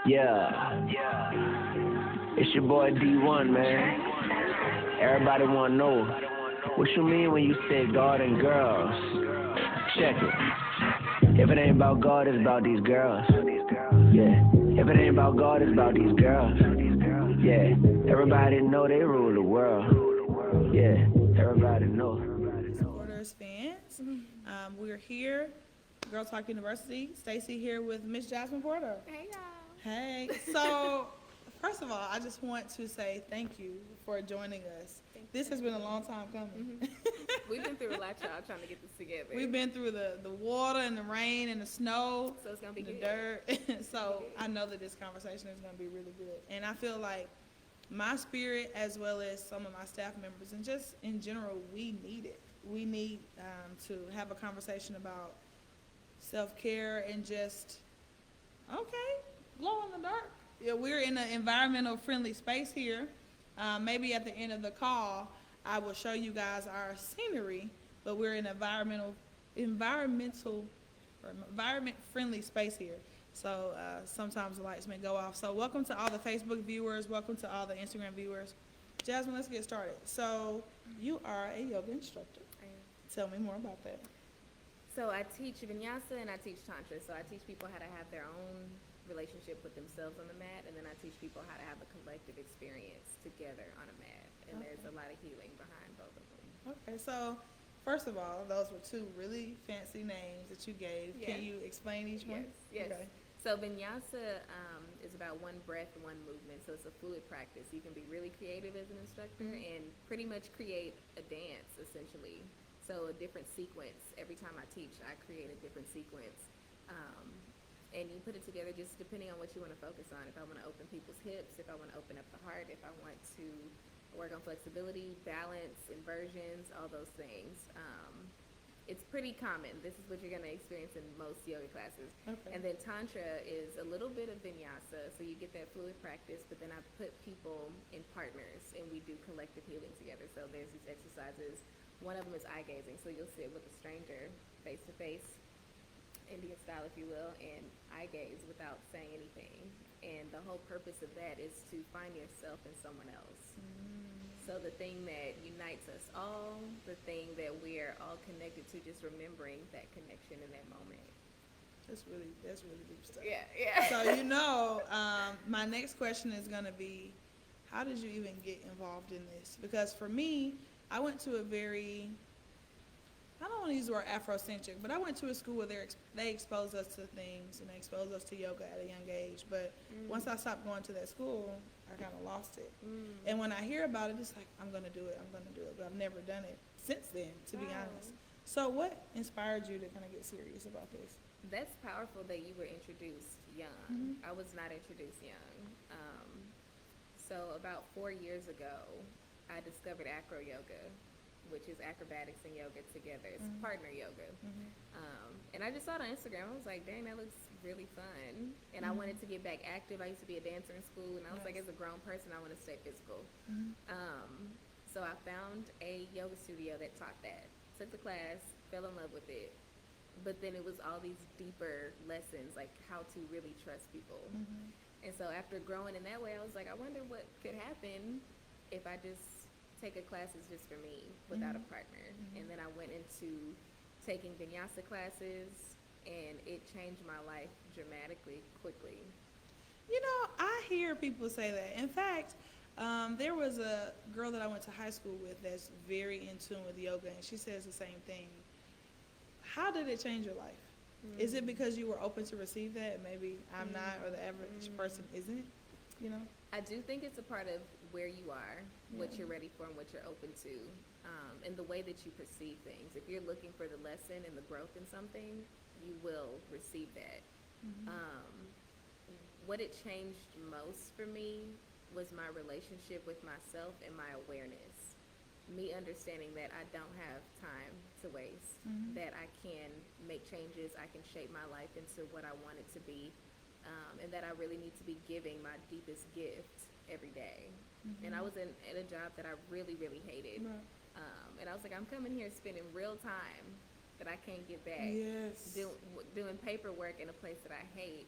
Yeah, it's your boy D1, man. Everybody wanna know, what you mean when you say God and girls? Check it. If it ain't about God, it's about these girls. Yeah, if it ain't about God, it's about these girls. Yeah, everybody know they rule the world. Yeah, everybody know. Supporters, fans. We're here, Girl Talk University. Staci here with Miss Jasmine Porter. Hey y'all. Hey. So, first of all, I just want to say thank you for joining us. This has been a long time coming. We've been through a lot, y'all, trying to get this together. We've been through the water and the rain and the snow, so it's gonna be the good. dirt. So I know that this conversation is going to be really good. And I feel like my spirit, as well as some of my staff members, and just in general, we need it. We need to have a conversation about self-care and just, okay, glow in the dark. Yeah, we're in an environmental friendly space here. Maybe at the end of the call, I will show you guys our scenery, but we're in environment friendly space here. So sometimes the lights may go off. So welcome to all the Facebook viewers. Welcome to all the Instagram viewers. Jasmine, let's get started. So you are a yoga instructor. Tell me more about that. So I teach vinyasa and I teach tantra. So I teach people how to have their own relationship with themselves on the mat, and then I teach people how to have a collective experience together on a mat. And there's a lot of healing behind both of them. Okay, so first of all, those were two really fancy names that you gave. Yeah. Can you explain each one? Yes. Okay. So vinyasa is about one breath, one movement. So it's a fluid practice. You can be really creative as an instructor and pretty much create a dance, essentially. So a different sequence. Every time I teach, I create a different sequence. And you put it together just depending on what you want to focus on. If I want to open people's hips, if I want to open up the heart, if I want to work on flexibility, balance, inversions, all those things. It's pretty common. This is what you're going to experience in most yoga classes. Okay. And then tantra is a little bit of vinyasa, so you get that fluid practice, but then I put people in partners and we do collective healing together. So there's these exercises. One of them is eye gazing, so you'll sit with a stranger face to face, Indian style if you will, and eye gaze without saying anything. And the whole purpose of that is to find yourself in someone else. So the thing that unites us all, the thing that we're all connected to, just remembering that connection in that moment. That's really deep stuff. Yeah. So my next question is going to be, how did you even get involved in this? Because for me, I went to a very, I don't want to use the word Afrocentric, but I went to a school where they exposed us to things and they exposed us to yoga at a young age. But once I stopped going to that school, I kind of lost it. And when I hear about it, it's like, I'm going to do it. But I've never done it since then, to be honest. So what inspired you to kind of get serious about this? That's powerful that you were introduced young. I was not introduced young. So about 4 years ago, I discovered acro yoga, which is acrobatics and yoga together. It's partner yoga. And I just saw it on Instagram. I was like, dang, that looks really fun. And I wanted to get back active. I used to be a dancer in school, and I was like, as a grown person, I want to stay physical. So I found a yoga studio that taught that. Took the class, fell in love with it. But then it was all these deeper lessons, like how to really trust people. And so after growing in that way, I was like, I wonder what could happen if I just take a class that's just for me without a partner. And then I went into taking vinyasa classes, and it changed my life dramatically, quickly. You know, I hear people say that. In fact, there was a girl that I went to high school with that's very in tune with yoga, and she says the same thing. How did it change your life? Is it because you were open to receive that? Maybe I'm not, or the average person isn't, you know? I do think it's a part of where you are, what you're ready for, and what you're open to, and the way that you perceive things. If you're looking for the lesson and the growth in something, you will receive that. What it changed most for me was my relationship with myself and my awareness. Me understanding that I don't have time to waste, that I can make changes, I can shape my life into what I want it to be, and that I really need to be giving my deepest gift every day. And I was in a job that I really, really hated. And I was like, I'm coming here spending real time that I can't get back. Yes. Doing paperwork in a place that I hate.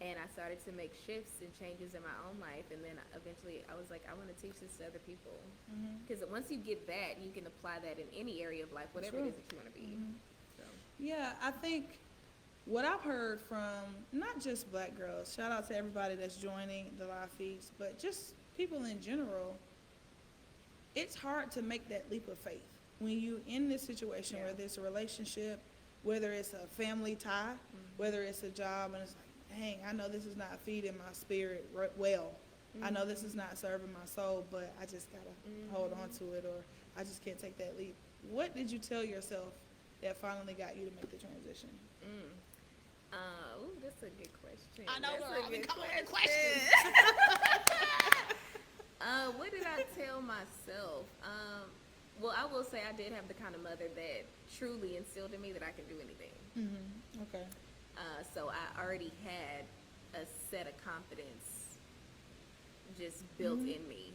And I started to make shifts and changes in my own life. And then eventually I was like, I want to teach this to other people. Because once you get that, you can apply that in any area of life, whatever it is that you want to be. So. Yeah, I think what I've heard from not just black girls, shout out to everybody that's joining the live feeds, but just people in general, it's hard to make that leap of faith. When you in this situation, whether it's a relationship, whether it's a family tie, whether it's a job, and it's like, dang, I know this is not feeding my spirit well. I know this is not serving my soul, but I just gotta hold on to it, or I just can't take that leap. What did you tell yourself that finally got you to make the transition? That's a good question. I know that's we're only coming with questions. What did I tell myself? Well, I will say I did have the kind of mother that truly instilled in me that I can do anything. Okay. So I already had a set of confidence just built in me.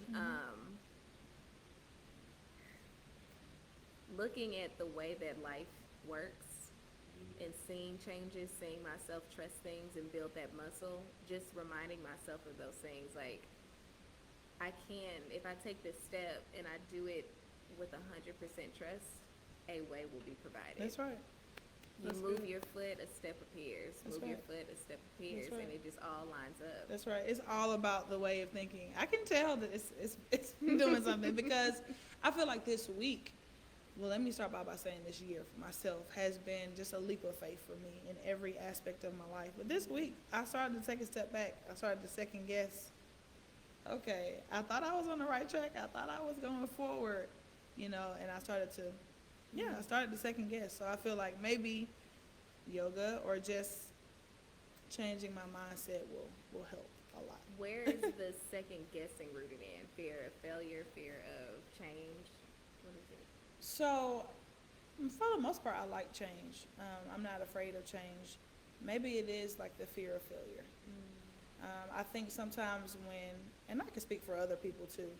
Looking at the way that life works and seeing changes, seeing myself trust things and build that muscle, just reminding myself of those things. Like, I can, if I take this step and I do it with 100% trust, a way will be provided. That's right. You move your foot, a step appears. Move your foot, a step appears, That's right. and it just all lines up. That's right. It's all about the way of thinking. I can tell that it's doing something, because I feel like this week, well, let me start by saying this year for myself has been just a leap of faith for me in every aspect of my life. But this week, I started to take a step back. I started to second guess. Okay, I thought I was on the right track. I thought I was going forward, and I started to, I started to second guess. So I feel like maybe yoga or just changing my mindset will help a lot. Where is the second guessing rooted in? Fear of failure, fear of change? What is it? So, for the most part, I like change. I'm not afraid of change. Maybe it is like the fear of failure. I think sometimes and I can speak for other people too,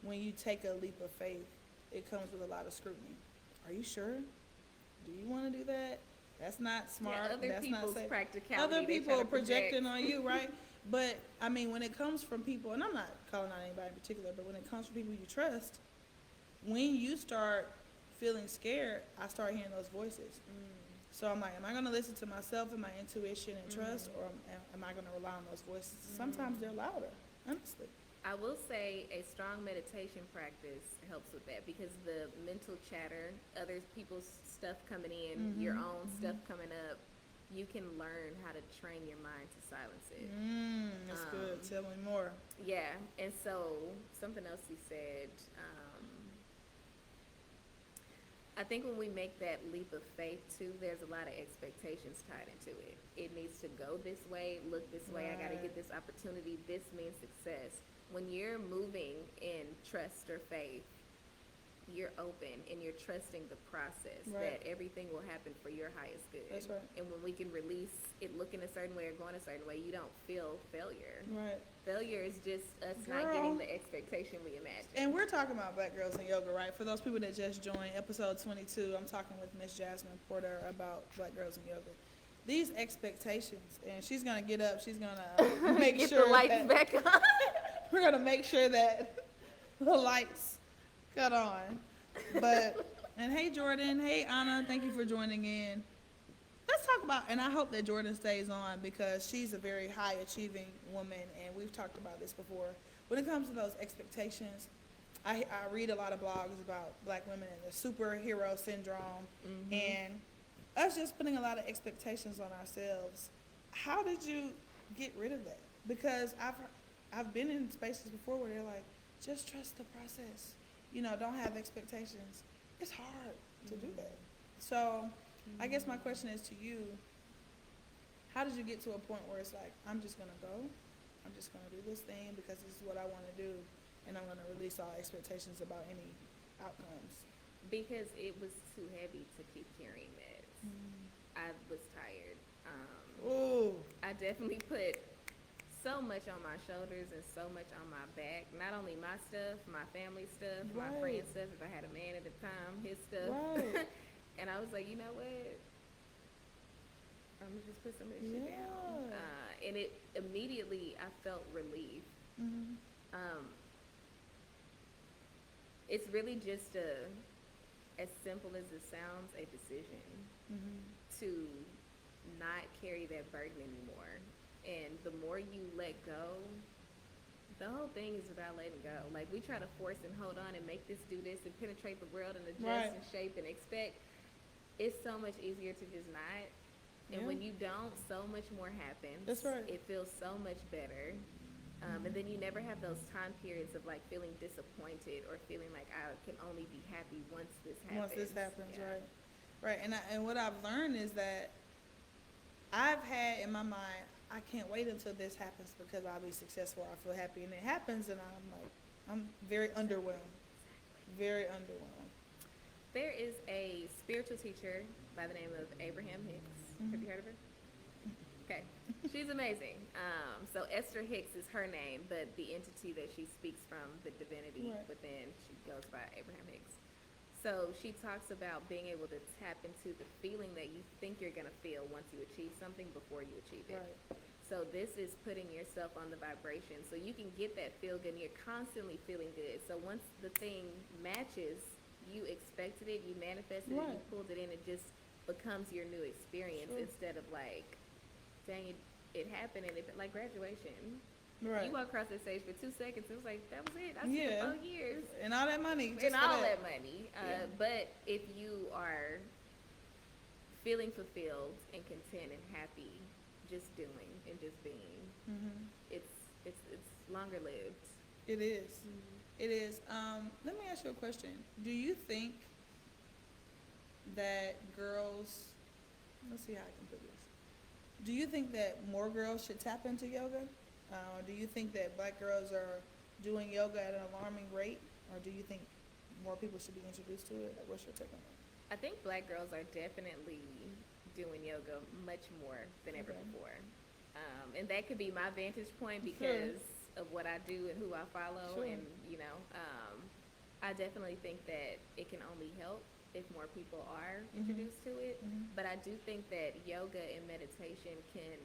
when you take a leap of faith, it comes with a lot of scrutiny. Are you sure? Do you want to do that? That's not smart. Yeah, other That's people's not safe. practicality. Other people are projecting project. on you, right? But, I mean, when it comes from people, and I'm not calling out anybody in particular, but when it comes from people you trust, when you start feeling scared, I start hearing those voices. So I'm like, am I going to listen to myself and my intuition and trust, or am I going to rely on those voices? Sometimes they're louder, honestly. I will say a strong meditation practice helps with that, because the mental chatter, other people's stuff coming in, your own stuff coming up, you can learn how to train your mind to silence it. That's good. Tell me more. Yeah, and so something else you said, I think when we make that leap of faith too, there's a lot of expectations tied into it. It needs to go this way, look this way, I got to get this opportunity, this means success. When you're moving in trust or faith, you're open and you're trusting the process, that everything will happen for your highest good. That's right. And when we can release it looking a certain way or going a certain way, you don't feel failure. Right. Failure is just us not getting the expectation we imagined. And we're talking about Black Girls in Yoga, right? For those people that just joined, episode 22, I'm talking with Miss Jasmine Porter about Black Girls in Yoga. These expectations, and she's going to get up, she's going to make Get sure the lights back on. we're going to make sure that the lights cut on. And hey, Jordan. Hey, Anna. Thank you for joining in. Let's talk about, and I hope that Jordan stays on, because she's a very high achieving woman, and we've talked about this before. When it comes to those expectations, I read a lot of blogs about Black women and the superhero syndrome, and us just putting a lot of expectations on ourselves. How did you get rid of that? Because I've been in spaces before where they're like, just trust the process. Don't have expectations. It's hard to do that. So I guess my question is to you, how did you get to a point where it's like, I'm just going to go, I'm just going to do this thing because this is what I want to do, and I'm going to release all expectations about any outcomes? Because it was too heavy to keep carrying that. I was tired. I definitely put so much on my shoulders and so much on my back. Not only my stuff, my family stuff, my friend's stuff. If I had a man at the time, his stuff. And I was like, you know what? I'm gonna just put some of this shit down. And and it immediately I felt relief. Mhm. Um, it's really just as simple as it sounds, a decision Mhm. to not carry that burden anymore. And the more you let go, the whole thing is about letting go. Like, we try to force and hold on and make this do this and penetrate the world and adjust Right. and shape and expect. It's so much easier to just not. And Yeah. when you don't, so much more happens. That's right. It feels so much better. And then you never have those time periods of like feeling disappointed or feeling like I can only be happy once this happens. Once this happens, Yeah. right? Right. And what I've learned is that I've had in my mind, I can't wait until this happens because I'll be successful. I feel happy, and it happens, and I'm very underwhelmed. Very underwhelmed. There is a spiritual teacher by the name of Abraham Hicks. Have you heard of her? Okay. She's amazing. So Esther Hicks is her name, but the entity that she speaks from, the divinity Right. within, she goes by Abraham Hicks. So she talks about being able to tap into the feeling that you think you're going to feel once you achieve something before you achieve it. Right. So this is putting yourself on the vibration so you can get that feel good and you're constantly feeling good. So once the thing matches, you expected it, you manifested it, you Right. pulled it in, it just becomes your new experience Sure. instead of like, dang, it happened and it like graduation. Right. You walk across that stage for 2 seconds, it was like, that was it. I spent Yeah. 4 years. And all that money. Just And for all that. that money. Yeah. But if you are feeling fulfilled and content and happy, just doing and just being, Mhm. it's longer lived. It is. It is. Let me ask you a question. Do you think that girls, let's see how I can put this. Do you think that more girls should tap into yoga? Do you think that black girls are doing yoga at an alarming rate? Or do you think more people should be introduced to it? Like, what's your take on that? I think black girls are definitely doing yoga much more than ever Okay. before. And that could be my vantage point because of what I do and who I follow. Sure. And, I definitely think that it can only help if more people are introduced to it. Mhm. But I do think that yoga and meditation can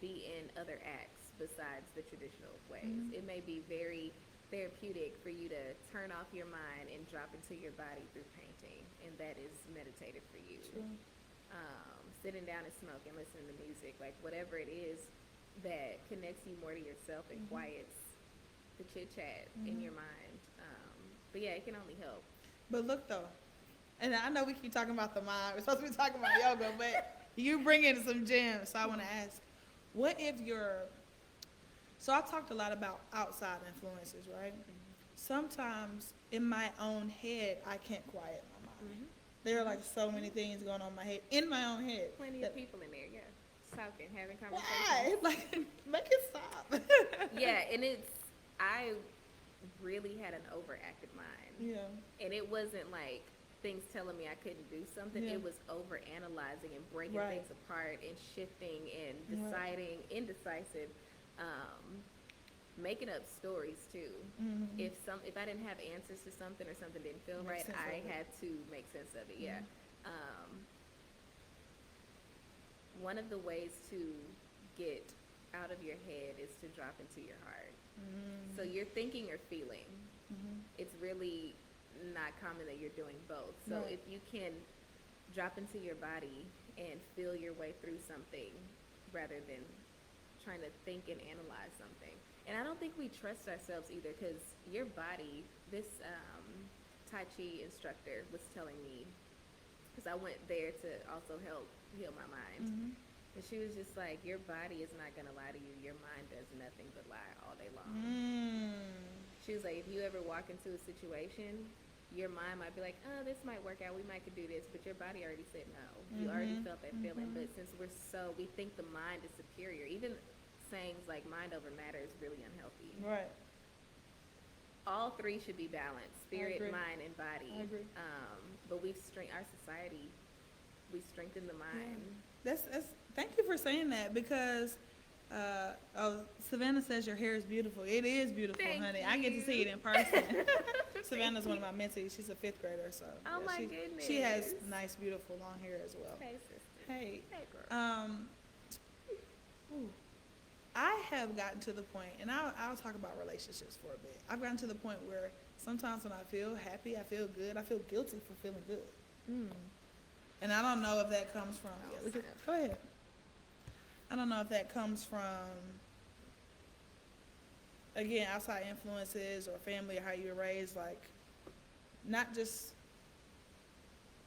be in other acts besides the traditional ways. Mhm. It may be very therapeutic for you to turn off your mind and drop into your body through painting, and that is meditative for you. True. Sitting down and smoking, listening to music, like whatever it is that connects you more to yourself and quiets the chit chat in your mind. But yeah, it can only help. But look though, and I know we keep talking about the mind. We're supposed to be talking about yoga, but you bring in some gems. So I want to ask, what if so I talked a lot about outside influences, right? Sometimes in my own head, I can't quiet my mind. There are like so many things going on in my head, in my own head. Plenty that- of people in there, yeah, talking, having conversations. Why? Like, make it stop. Yeah, and I really had an overactive mind. Yeah. And it wasn't like things telling me I couldn't do something. Yeah. It was over analyzing and breaking Right. things apart and shifting and Right. deciding, indecisive, making up stories too. Mhm. If I didn't have answers to something or something didn't feel Make right, sense I of it. had to make sense of it. Yeah. One of the ways to get out of your head is to drop into your heart. So you're thinking or feeling. It's really not common that you're doing both. So Right. if you can drop into your body and feel your way through something rather than trying to think and analyze something. And I don't think we trust ourselves either because your body, this Tai Chi instructor was telling me, because I went there to also help heal my mind. And she was just like, your body is not going to lie to you. Your mind does nothing but lie all day long. She was like, if you ever walk into a situation, your mind might be like, oh, this might work out. We might could do this. But your body already said no. You already felt that feeling. But since we think the mind is superior. Even sayings like mind over matter is really unhealthy. Right. All three should be balanced, spirit, agree. mind, and body. I agree. But our society, we strengthen the mind. That's thank you for saying that because Savannah says your hair is beautiful. It is beautiful, Thank honey. I get to see it in person. Savannah's one of my mentees. She's a 5th grader, so Oh, my she has goodness. nice, beautiful long hair as well. Hey, sister. Hey, Hey, girl. have gotten to the point, and I'll talk about relationships for a bit. I've gotten to the point where sometimes when I feel happy, I feel good, I feel guilty for feeling good. Mm. And I don't know if that comes from, Oh, yeah, snap. go ahead. I don't know if that comes from, again, outside influences or family or how you were raised, like, not just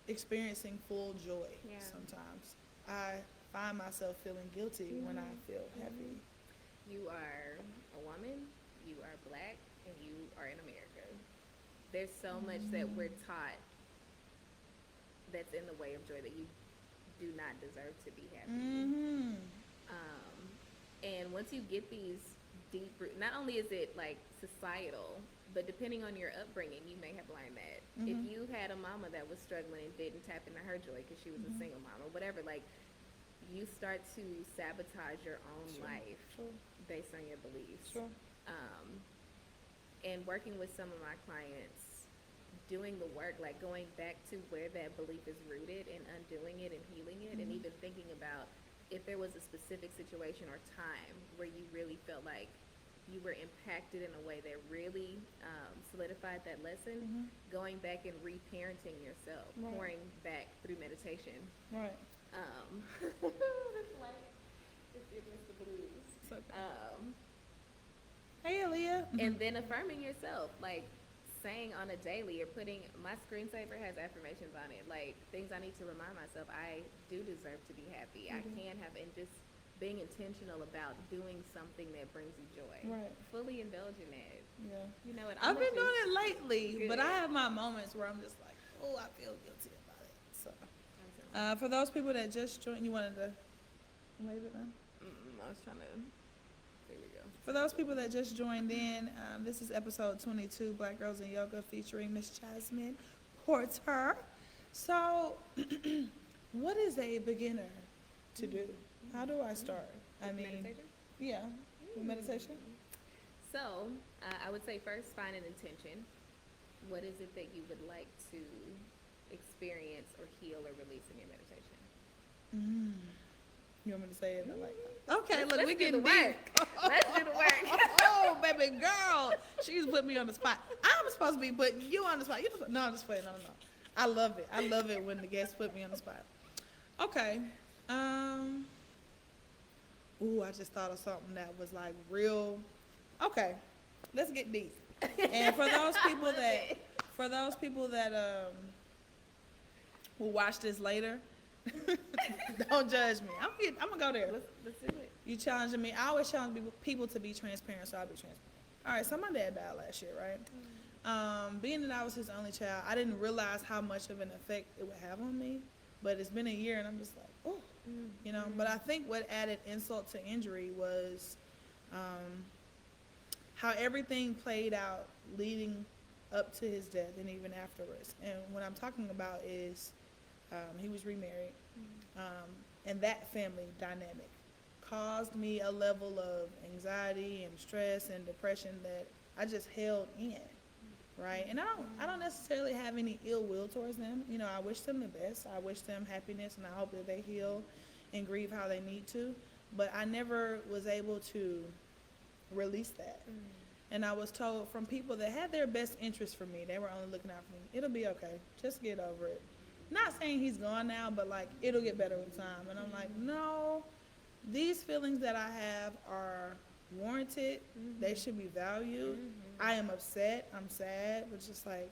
experiencing full joy Yeah. sometimes. I find myself feeling guilty when I feel happy. You are a woman, you are black, and you are in America. There's so much that we're taught that's in the way of joy that you do not deserve to be happy. Mm-hmm. And once you get these deep root, not only is it like societal, but depending on your upbringing, you may have learned that. If you had a mama that was struggling and didn't tap into her joy because she was a single mom or whatever, like, you start to sabotage your own life based on your beliefs. And working with some of my clients, doing the work, like going back to where that belief is rooted and undoing it and healing it, and even thinking about if there was a specific situation or time where you really felt like you were impacted in a way that really solidified that lesson, going back and reparenting yourself, pouring back through meditation. Right. It's like, it's against the blues. So, hey, Aaliyah. And then affirming yourself, like saying on a daily or putting, my screensaver has affirmations on it, like things I need to remind myself, I do deserve to be happy. I can have, and just being intentional about doing something that brings you joy. Right. Fully indulge in it. Yeah. You know what? I've been doing it lately, Good. but I have my moments where I'm just like, oh, I feel guilty about it. So, for those people that just joined, you wanted to wave it, man? I was trying to, there we go. For those people that just joined in, this is episode 22, Black Girls in Yoga, featuring Miss Jasmine Porter. So, what is a beginner to do? How do I start? I mean, Meditation? yeah, with meditation. So, I would say first find an intention. What is it that you would like to experience or heal or release in your meditation? You want me to say it? Like, okay, look, Let's we do getting the deep. work. Let's do the work. Oh, baby girl, she's put me on the spot. I'm supposed to be putting you on the spot. No, I'm just playing. No. I love it. I love it when the guests put me on the spot. Okay. Ooh, I just thought of something that was like real. Okay, let's get deep. And for those people that will watch this later, don't judge me. I'm gonna go there. Let's do it. You challenging me. I always challenge people to be transparent, so I'll be transparent. All right, so my dad died last year, right? Being that I was his only child, I didn't realize how much of an effect it would have on me. But it's been a year, and I'm just like, oh, you know. But I think what added insult to injury was how everything played out leading up to his death and even afterwards. And what I'm talking about is he was remarried, and that family dynamic caused me a level of anxiety and stress and depression that I just held in, right? And I don't necessarily have any ill will towards them. You know, I wish them the best. I wish them happiness, and I hope that they heal and grieve how they need to. But I never was able to release that. And I was told from people that had their best interest for me, they were only looking out for me, it'll be okay. Just get over it. Not saying he's gone now, but like, it'll get better with time. And I'm like, no, these feelings that I have are warranted. They should be valued. I am upset. I'm sad. But it's just like,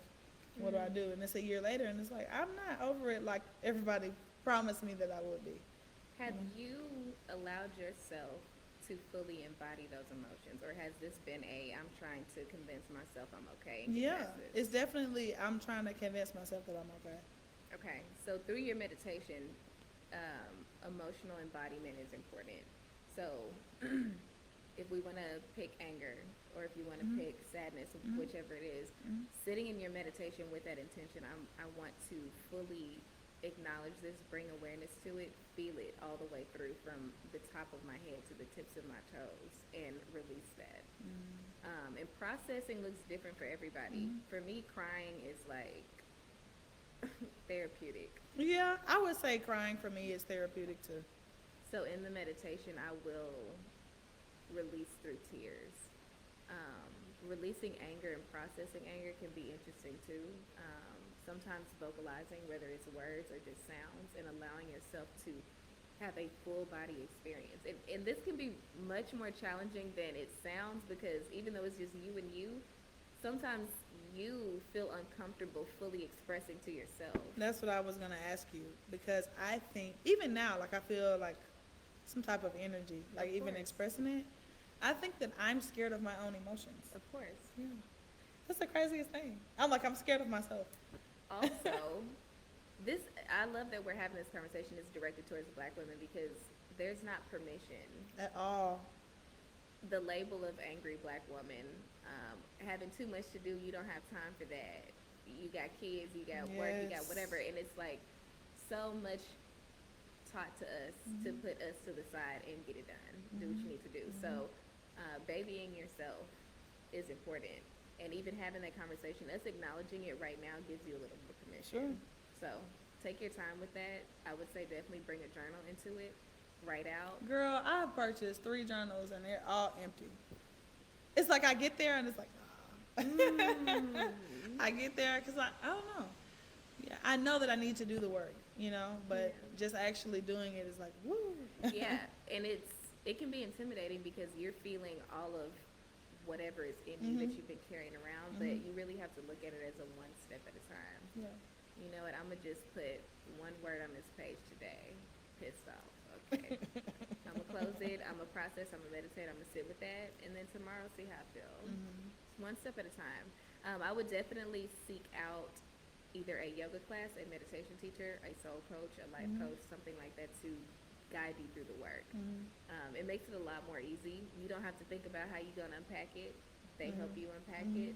what do I do? And it's a year later, and it's like, I'm not over it like everybody promised me that I would be. Have you allowed yourself to fully embody those emotions, or has this been I'm trying to convince myself I'm okay? And get Yeah, past this? it's definitely, I'm trying to convince myself that I'm okay. Okay, so through your meditation, emotional embodiment is important. So if we want to pick anger, or if you want to pick sadness, whichever it is, sitting in your meditation with that intention, I want to fully acknowledge this, bring awareness to it, feel it all the way through from the top of my head to the tips of my toes, and release that. And processing looks different for everybody. For me, crying is like therapeutic. Yeah, I would say crying for me is therapeutic too. So in the meditation, I will release through tears. Releasing anger and processing anger can be interesting too. Sometimes vocalizing, whether it's words or just sounds, and allowing yourself to have a full body experience. And this can be much more challenging than it sounds, because even though it's just you and you, sometimes you feel uncomfortable fully expressing to yourself. That's what I was gonna ask you, because I think even now, like I feel like some type of energy, like Of even course. expressing it. I think that I'm scared of my own emotions. Of course. Yeah, that's the craziest thing. I'm scared of myself. Also, this I love that we're having this conversation. It's directed towards Black women because there's not permission. At all. The label of angry Black woman, having too much to do, you don't have time for that. You got kids, you got work, you got Yes. whatever, and it's like so much taught to us to put us to the side and get it done. Do what you need to do. So, babying yourself is important, and even having that conversation, us acknowledging it right now gives you a little more permission. Sure. So, take your time with that. I would say definitely bring a journal into it. Write out. Girl, I purchased 3 journals and they're all empty. It's like I get there and it's like, I get there because I don't know. Yeah, I know that I need to do the work, but just actually doing it is like, woo. Yeah, and it can be intimidating because you're feeling all of whatever is in you that you've been carrying around, but you really have to look at it as a one step at a time. Yeah. You know what? I'm gonna just put one word on this page today. Pissed off. Okay. I'm gonna close it. I'm gonna process. I'm gonna meditate. I'm gonna sit with that, and then tomorrow see how I feel. One step at a time. I would definitely seek out either a yoga class, a meditation teacher, a soul coach, a life coach, something like that to guide you through the work. It makes it a lot more easy. You don't have to think about how you're going to unpack it. They help you unpack it.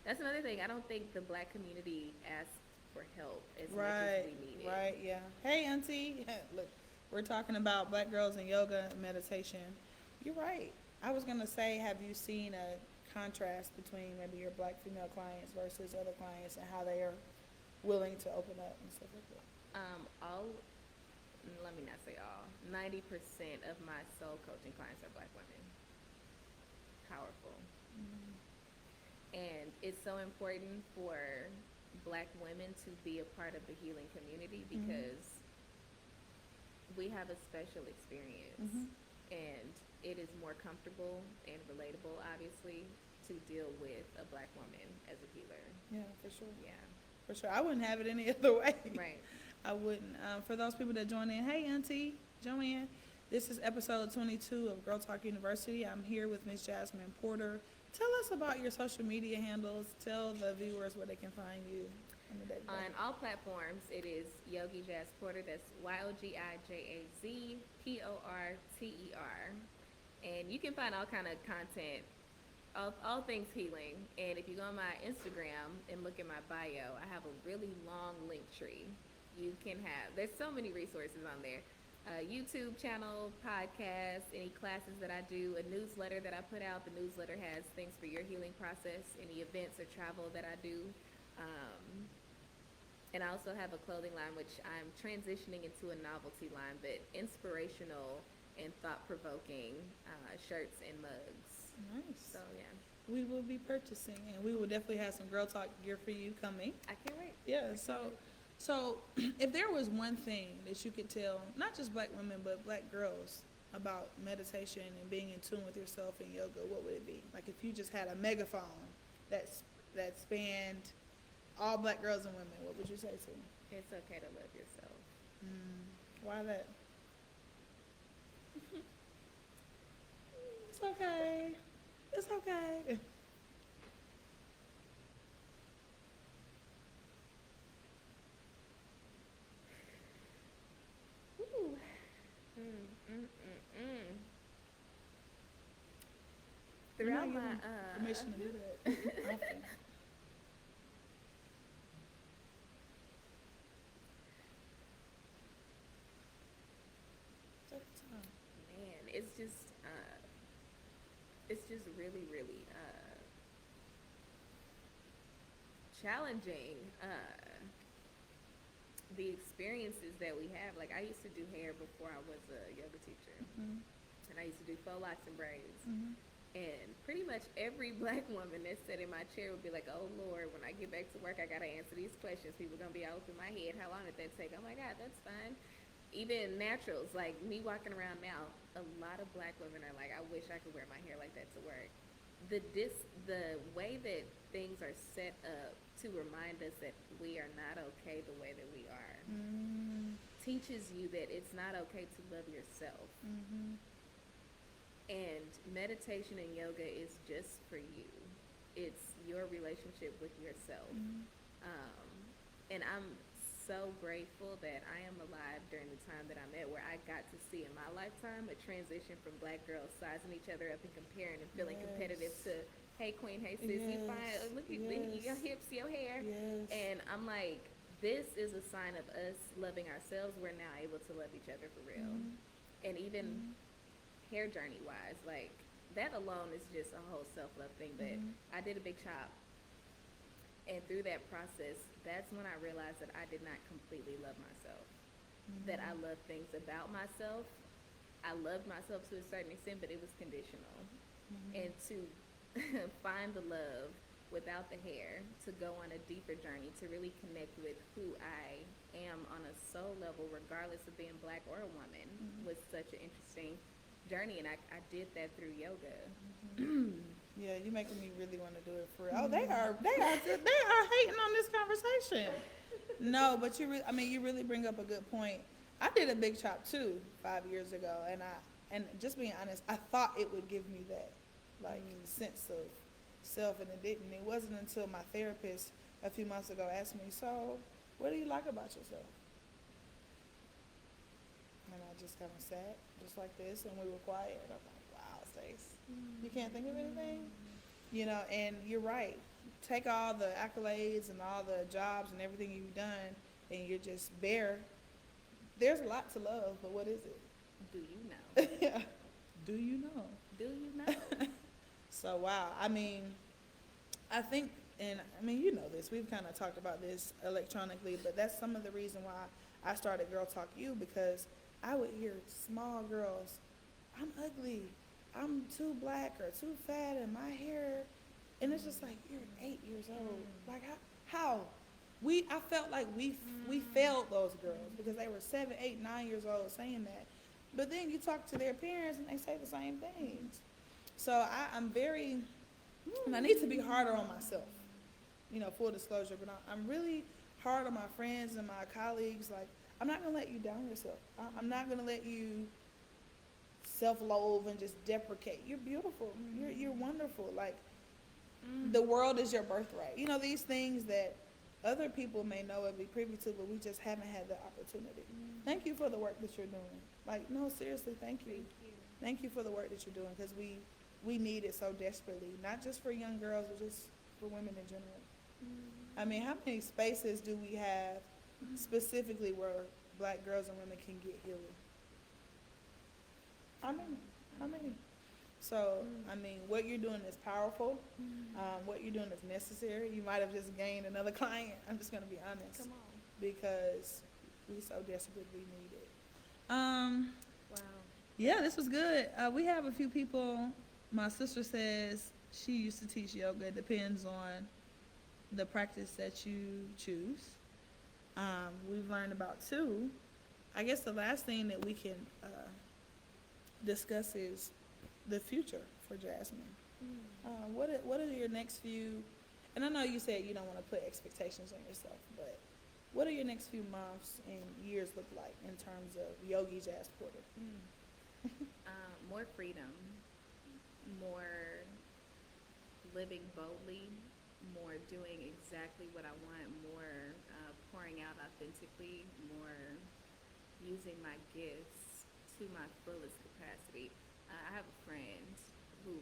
That's another thing. I don't think the Black community asks for help as much as we need it. Right, yeah. Hey, auntie. Look, we're talking about Black girls in yoga and meditation. You're right. I was going to say, have you seen a contrast between maybe your Black female clients versus other clients and how they are willing to open up and stuff like that? Let me not say all, 90% of my soul coaching clients are Black women. Powerful. And it's so important for Black women to be a part of the healing community because we have a special experience, and it is more comfortable and relatable, obviously, to deal with a Black woman as a healer. Yeah, for sure. Yeah. For sure. I wouldn't have it any other way. Right. I wouldn't. For those people that join in, hey, Auntie Joanne. This is episode 22 of Girl Talk University. I'm here with Miss Jasmine Porter. Tell us about your social media handles. Tell the viewers where they can find you on the day. On all platforms, it is Yogi Jaz Porter. That's YOGIJAZPORTER. And you can find all kind of content, all things healing. And if you go on my Instagram and look at my bio, I have a really long link tree. There's so many resources on there. YouTube channel, podcasts, any classes that I do, a newsletter that I put out. The newsletter has things for your healing process, any events or travel that I do. And I also have a clothing line, which I'm transitioning into a novelty line, but inspirational and thought-provoking shirts and mugs. Nice. So, yeah. We will be purchasing, and we will definitely have some Girl Talk gear for you coming. I can't wait. Yeah, so if there was one thing that you could tell, not just Black women, but Black girls about meditation and being in tune with yourself in yoga, what would it be? Like if you just had a megaphone that spanned all Black girls and women, what would you say to them? It's okay to love yourself. Why that? It's okay. It's okay. Ooh. Throughout I'm not my given permission to do that often. Take your time. man, it's just really, really challenging. The experiences that we have. Like I used to do hair before I was a yoga teacher. And I used to do faux locks and braids. And pretty much every black woman that sat in my chair would be like, oh Lord, when I get back to work, I gotta answer these questions. People are gonna be all up in my head. How long did that take? Oh my God, that's fine. Even naturals, like me walking around now, a lot of black women are like, I wish I could wear my hair like that to work. The way that things are set up to remind us that we are not okay the way that we are teaches you that it's not okay to love yourself. And meditation and yoga is just for you. It's your relationship with yourself. And I'm so grateful that I am alive during the time that I'm at, where I got to see in my lifetime a transition from black girls sizing each other up and comparing and feeling competitive to, hey queen, hey sis, you fine, look at your hips, your hair. And I'm like, this is a sign of us loving ourselves. We're now able to love each other for real. And even hair journey wise, like that alone is just a whole self-love thing. But I did a big chop, and through that process, that's when I realized that I did not completely love myself. That I loved things about myself. I loved myself to a certain extent, but it was conditional. And to find the love without the hair, to go on a deeper journey, to really connect with who I am on a soul level, regardless of being black or a woman, was such an interesting journey. And I did that through yoga. Yeah, you're making me really want to do it for real. Oh, they are hating on this conversation. No, but you really bring up a good point. I did a big chop too 5 years ago, and just being honest, I thought it would give me that like sense of self, and it didn't. It wasn't until my therapist a few months ago asked me, so what do you like about yourself? And I just kind of sat just like this, and we were quiet. I'm like, wow, Stace, you can't think of anything? You know, and you're right. Take all the accolades and all the jobs and everything you've done, and you're just bare. There's a lot to love, but what is it? Do you know? Yeah. Do you know? Do you know? So, wow. I mean, I think, and I mean, you know this. We've kind of talked about this electronically, but that's some of the reason why I started Girl Talk You, because I would hear small girls, I'm ugly, I'm too black or too fat, and my hair, and it's just like, you're 8 years old. Like, how? I felt like we failed those girls because they were 7, 8, 9 years old saying that. But then you talk to their parents and they say the same things. So I need to be harder on myself, you know, full disclosure, but I'm really hard on my friends and my colleagues. Like, I'm not going to let you down yourself. I'm not going to let you self-loathe and just deprecate. You're beautiful. You're wonderful. Like, the world is your birthright. You know, these things that other people may know and be privy to, but we just haven't had the opportunity. Thank you for the work that you're doing. Like, no, seriously, thank you. Thank you for the work that you're doing, because we need it so desperately, not just for young girls, but just for women in general. I mean, how many spaces do we have specifically where black girls and women can get healing? How many? So, I mean, what you're doing is powerful. What you're doing is necessary. You might have just gained another client. I'm just going to be honest. Come on. Because we so desperately need it. Wow. Yeah, this was good. We have a few people. My sister says she used to teach yoga. It depends on the practice that you choose. We've learned about 2. I guess the last thing that we can discuss is the future for Jasmine. What are your next few, and I know you said you don't want to put expectations on yourself, but what are your next few months and years look like in terms of Yogi Jaz Porter? More freedom, more living boldly, more doing exactly what I want, more pouring out authentically, more using my gifts to my fullest capacity. I have a friend who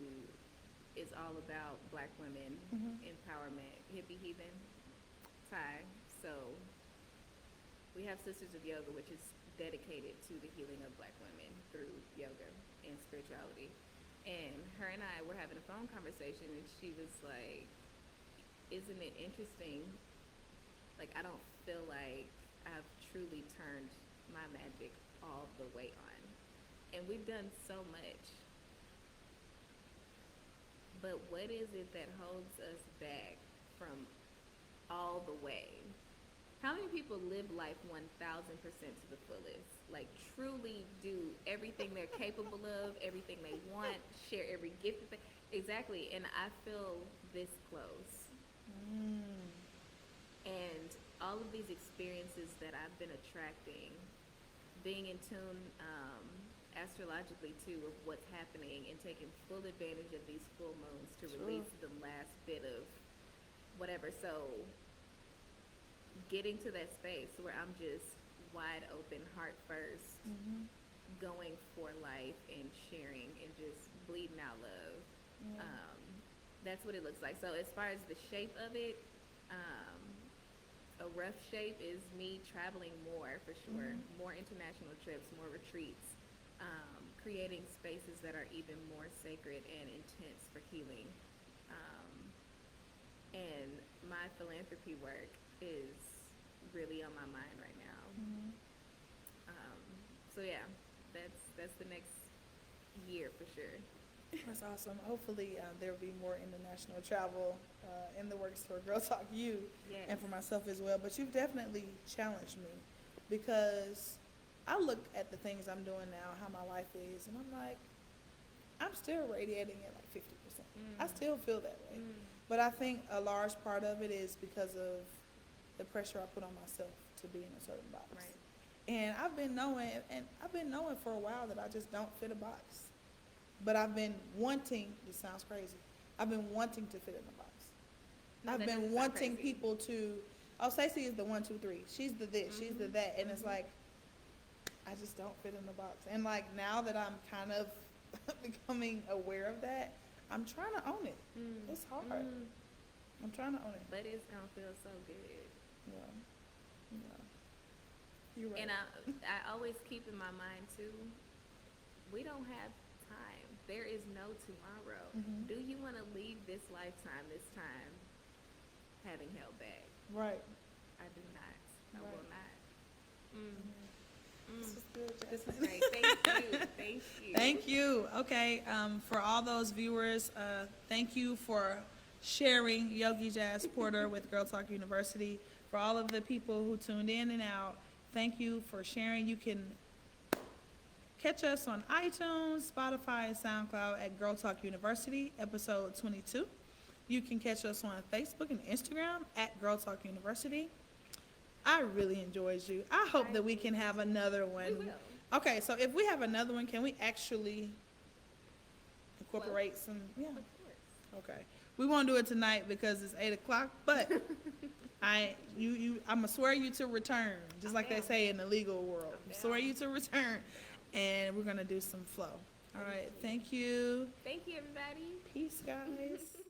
is all about black women empowerment, hippie heathen, Thai. So we have Sisters of Yoga, which is dedicated to the healing of black women through yoga and spirituality. And her and I were having a phone conversation, and she was like, isn't it interesting? Like, I don't feel like I've truly turned my magic all the way on. And we've done so much. But what is it that holds us back from all the way? How many people live life 1,000% to the fullest? Like, truly do everything they're capable of, everything they want, share every gift that they... Exactly. And I feel this close. And all of these experiences that I've been attracting, being in tune astrologically too of what's happening and taking full advantage of these full moons to release the last bit of whatever. So getting to that space where I'm just wide open, heart first, going for life and sharing and just bleeding out love. That's what it looks like. So as far as the shape of it, a rough shape is me traveling more, for sure. More international trips, more retreats, creating spaces that are even more sacred and intense for healing. And my philanthropy work is really on my mind right now. So yeah, that's the next year for sure. That's awesome. Hopefully, there will be more international travel in the works for Girl Talk U and for myself as well. But you've definitely challenged me because I look at the things I'm doing now, how my life is, and I'm like, I'm still radiating at like 50%. I still feel that way. But I think a large part of it is because of the pressure I put on myself to be in a certain box. Right. And I've been knowing for a while that I just don't fit a box. But I've been wanting, this sounds crazy, I've been wanting to fit in the box. No, I've that been doesn't sound wanting crazy. people to, oh, Staci is the 1, 2, 3. She's the this, she's the that. And it's like, I just don't fit in the box. And like now that I'm kind of becoming aware of that, I'm trying to own it. It's hard. I'm trying to own it. But it's gonna feel so good. Yeah. You're right. And I always keep in my mind too, we don't have time. There is no tomorrow. Do you want to leave this lifetime, this time, having held back? Right. I do not. I Right. will not. This is good, This was Jasmine. great. Thank you. Thank you. Thank you. Okay, for all those viewers, thank you for sharing Yogi Jaz Porter with Girl Talk University. For all of the people who tuned in and out, thank you for sharing. You can catch us on iTunes, Spotify, and SoundCloud at Girl Talk University, episode 22. You can catch us on Facebook and Instagram at Girl Talk University. I really enjoyed you. I hope that we can have another one. We will. Okay, so if we have another one, can we actually incorporate some? Yeah. Of course. Okay. We won't do it tonight because it's 8:00, but I'm gonna swear you to return, just like they say in the legal world. Swear you to return, and we're gonna do some flow. All right. Thank you. Thank you, everybody. Peace, guys.